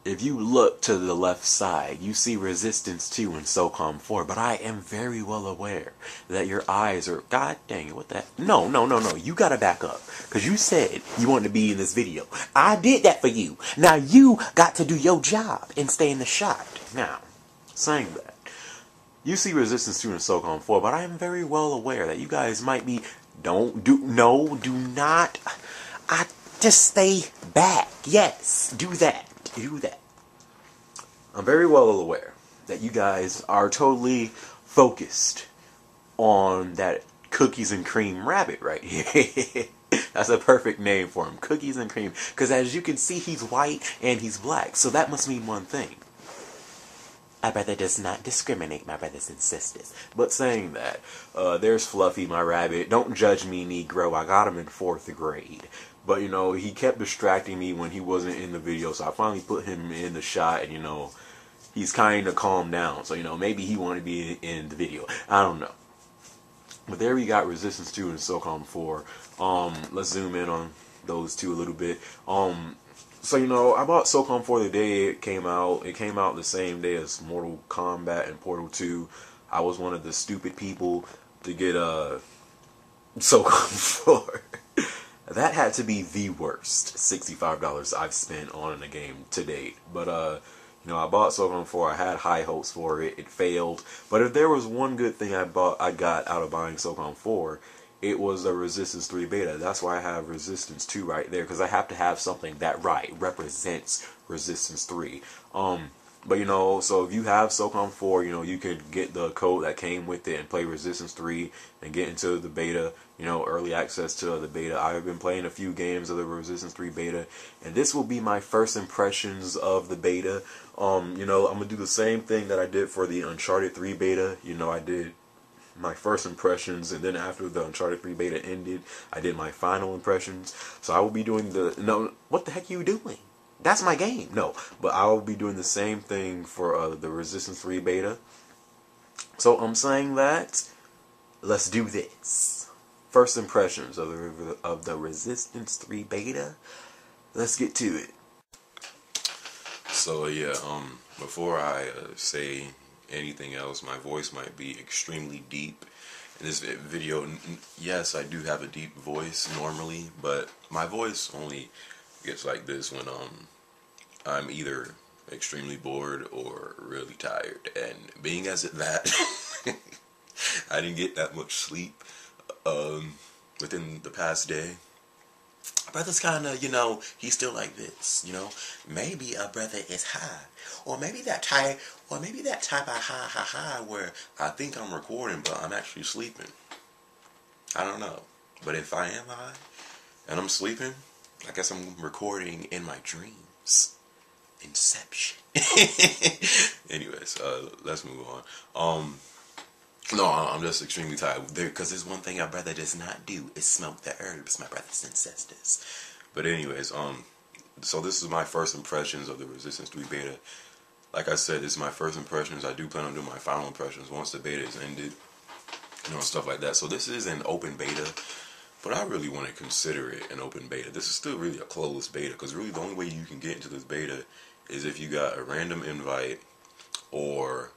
if you look to the left side, you see Resistance 2 and SOCOM 4, but I am very well aware that your eyes are... God dang it, what the... No, you gotta back up. Because you said you wanted to be in this video. I did that for you. Now you got to do your job and stay in the shot. Now, saying that, you see Resistance 2 and SOCOM 4, but I am very well aware that you guys might be... do not... just stay back. Yes, do that. Do that. I'm very well aware that you guys are totally focused on that cookies and cream rabbit right here. That's a perfect name for him, cookies and cream. Because as you can see, he's white and he's black. So that must mean one thing. My brother does not discriminate, my brothers and sisters. But saying that, there's Fluffy, my rabbit. Don't judge me, Negro. I got him in 4th grade. But, you know, he kept distracting me when he wasn't in the video. So I finally put him in the shot and, you know, he's kind of calmed down. So, you know, maybe he wanted to be in the video. I don't know. But there we got Resistance 2 and SOCOM 4. Let's zoom in on those two a little bit. So, you know, I bought SOCOM 4 the day it came out. It came out the same day as Mortal Kombat and Portal 2. I was one of the stupid people to get SOCOM 4. That had to be the worst $65 I've spent on a game to date. But, you know, I bought SOCOM 4. I had high hopes for it. It failed. But if there was one good thing I got out of buying SOCOM 4, it was a Resistance 3 beta. That's why I have Resistance 2 right there. Because I have to have something that represents Resistance 3. But, you know, so if you have SOCOM 4, you know, you could get the code that came with it and play Resistance 3 and get into the beta, you know, early access to the beta. I've been playing a few games of the Resistance 3 beta, and this will be my first impressions of the beta. You know, I'm going to do the same thing that I did for the Uncharted 3 beta. You know, I did my first impressions, and then after the Uncharted 3 beta ended, I did my final impressions. So I will be doing the... No, what the heck are you doing? That's my game. No, but I will be doing the same thing for the Resistance 3 beta. So I'm saying that, let's do this. First impressions of the Resistance 3 beta. Let's get to it. So yeah, before I say anything else, my voice might be extremely deep in this video. Yes, I do have a deep voice normally, but my voice only gets like this when I'm either extremely bored or really tired. And being as it that I didn't get that much sleep within the past day. Our brother's kind of, you know, he's still like this, you know. Maybe our brother is high, or maybe that type of high where I think I'm recording, but I'm actually sleeping. I don't know. But if I am high and I'm sleeping, I guess I'm recording in my dreams. Inception. Anyways, let's move on. No, I'm just extremely tired. Because there's one thing our brother does not do is smoke the herbs, my brothers and sisters. But anyways, so this is my first impressions of the Resistance 3 beta. Like I said, this is my first impressions. I do plan on doing my final impressions once the beta is ended, you know, stuff like that. So this is an open beta, but I really want to consider it an open beta. This is still really a closed beta, because really the only way you can get into this beta is if you got a random invite, or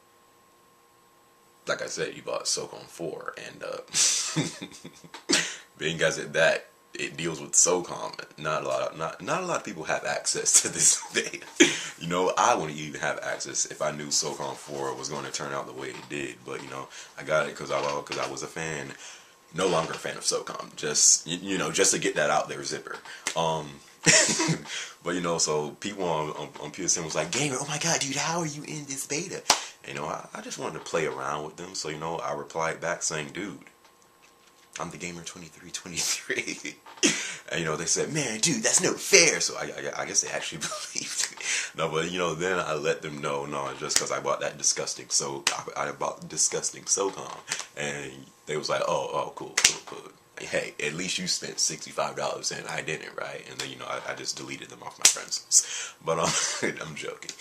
like I said, you bought SOCOM 4, and being as that it deals with SOCOM, not a lot of people have access to this beta. You know, I wouldn't even have access if I knew SOCOM 4 was going to turn out the way it did. But you know, I got it because I was a fan. No longer a fan of SOCOM. Just you know, just to get that out there, zipper. But you know, so people on PSN was like, "Gamer, oh my god, dude, how are you in this beta?" And, you know, I just wanted to play around with them. So you know, I replied back saying, "Dude, I'm the Gamer 2323." And you know, they said, "Man, dude, that's no fair." So I guess they actually believed me. No, but you know, then I let them know, no, just because I bought that disgusting. So I bought disgusting SOCOM, and they was like, "Oh, cool. Hey, at least you spent $65 and I didn't, right?" And then, you know, I just deleted them off my friends list. But I'm joking.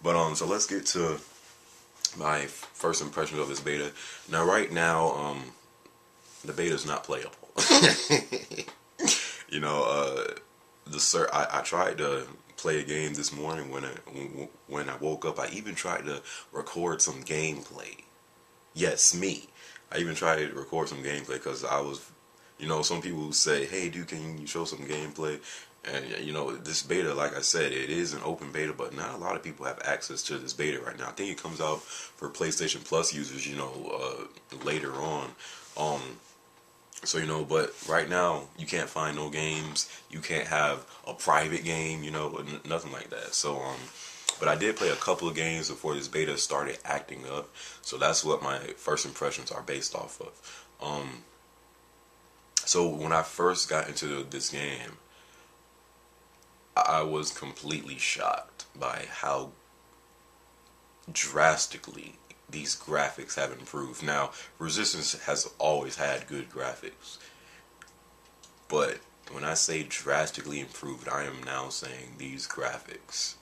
But so let's get to my first impressions of this beta. Now, right now, the beta is not playable. You know, I tried to play a game this morning when I woke up. I even tried to record some gameplay. Yes, me. I even tried to record some gameplay because I was, some people say, hey, dude, can you show some gameplay? And, this beta, like I said, it is an open beta, but not a lot of people have access to this beta right now. I think it comes out for PlayStation Plus users, later on. So, but right now, you can't find no games. You can't have a private game, nothing like that. So, but I did play a couple of games before this beta started acting up. So that's what my first impressions are based off of. So when I first got into this game, I was completely shocked by how drastically these graphics have improved. Now, Resistance has always had good graphics, but when I say drastically improved, I am now saying these graphics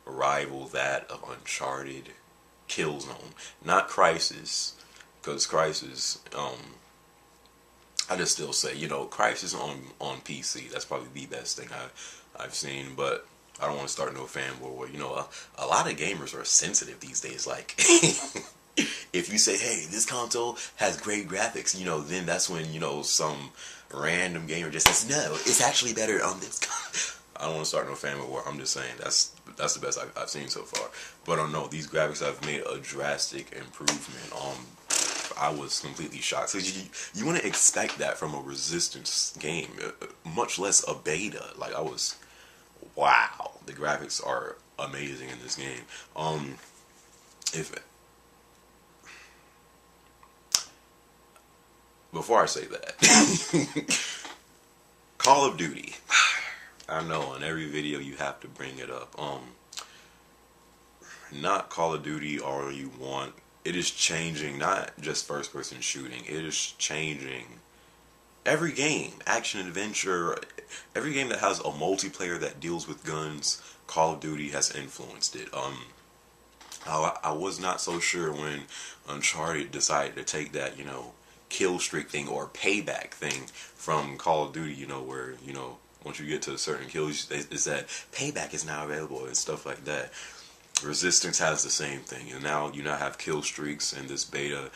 rival that of Uncharted, Killzone, not Crysis, because Crysis, I just still say, Crysis on PC, that's probably the best thing I've seen, but I don't want to start no fanboy where, a lot of gamers are sensitive these days. Like, if you say, hey, this console has great graphics, then that's when, some random gamer just says, no, it's actually better on this console. I don't want to start no fanboy war. I'm just saying that's the best I've seen so far. But no, these graphics have made a drastic improvement. I was completely shocked. So you want to expect that from a Resistance game, much less a beta. Like, I was, wow, the graphics are amazing in this game. Before I say that, Call of Duty. I know on every video you have to bring it up. Not Call of Duty all you want. It is changing, not just first person shooting. It is changing every game, action adventure, every game that has a multiplayer that deals with guns. Call of Duty has influenced it. I was not so sure when Uncharted decided to take that, kill streak thing or payback thing from Call of Duty, where, once you get to certain kills, it said payback is now available and stuff like that. Resistance has the same thing, and now you now have kill streaks in this beta.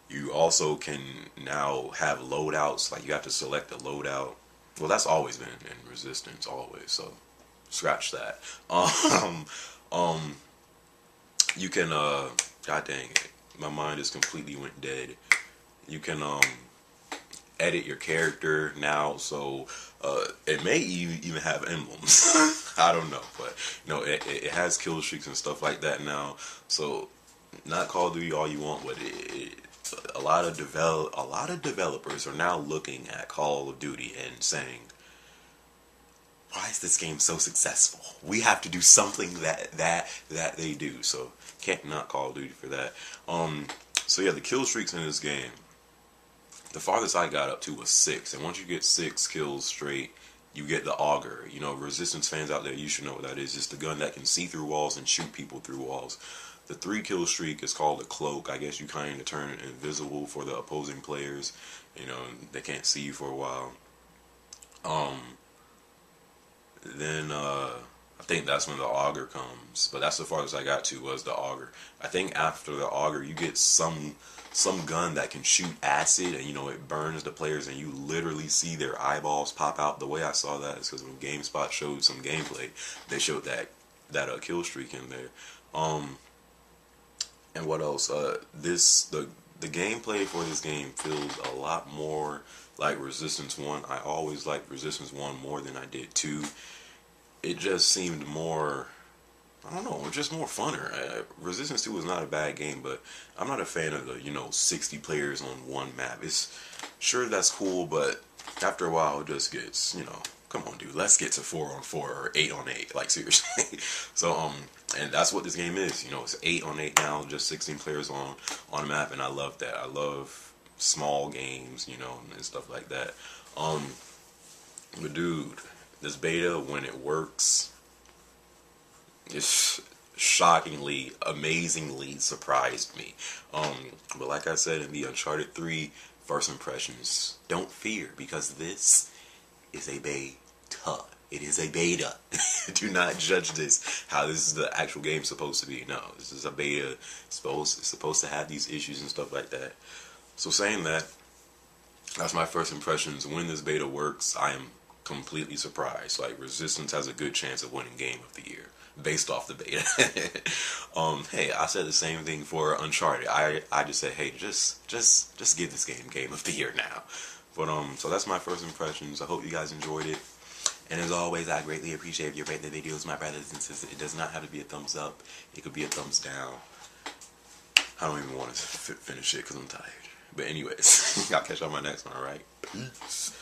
You also can now have loadouts, like you have to select a loadout. Well, that's always been in Resistance, always, so scratch that. You can, god dang it, my mind just completely went dead. You can, edit your character now, so it may even have emblems. I don't know, but it has kill streaks and stuff like that now. So not Call of Duty all you want, but a lot of developers are now looking at Call of Duty and saying, why is this game so successful? We have to do something that they do. So can't knock Call of Duty for that. So yeah, the kill streaks in this game, the farthest I got up to was 6, and once you get 6 kills straight, you get the auger. Resistance fans out there, you should know what that is. It's the gun that can see through walls and shoot people through walls. The 3 kill streak is called a cloak. I guess you kind of turn it invisible for the opposing players. They can't see you for a while. Then I think that's when the auger comes, but that's the farthest I got to was the auger. I think after the auger, you get some gun that can shoot acid, and it burns the players, and you literally see their eyeballs pop out. The way I saw that is because when GameSpot showed some gameplay, they showed that kill streak in there. And what else? The gameplay for this game feels a lot more like Resistance 1. I always liked Resistance 1 more than I did 2. It just seemed more, I don't know, just more funner. Resistance 2 was not a bad game, but I'm not a fan of the, 60 players on one map. It's sure that's cool, but after a while it just gets, come on, dude, let's get to 4-on-4 or 8-on-8, like seriously. So, and that's what this game is, it's 8-on-8 now, just 16 players on a map, and I love that. I love small games, and stuff like that. But dude, this beta, when it works, it's shockingly, amazingly surprised me. But like I said in the Uncharted 3 first impressions, don't fear, because this is a beta. It is a beta. Do not judge this how this is the actual game supposed to be. No, this is a beta. It's supposed to have these issues and stuff like that. So saying that, that's my first impressions. When this beta works, I am completely surprised. Like, Resistance has a good chance of winning Game of the Year based off the beta. Hey, I said the same thing for Uncharted. I just said, hey, just give this Game of the Year now. But so that's my first impressions. I hope you guys enjoyed it. And as always, I greatly appreciate if you rate the videos, my brothers and sisters. It does not have to be a thumbs up. It could be a thumbs down. I don't even want to finish it because I'm tired. But anyways, I'll catch you on my next one, alright? Peace.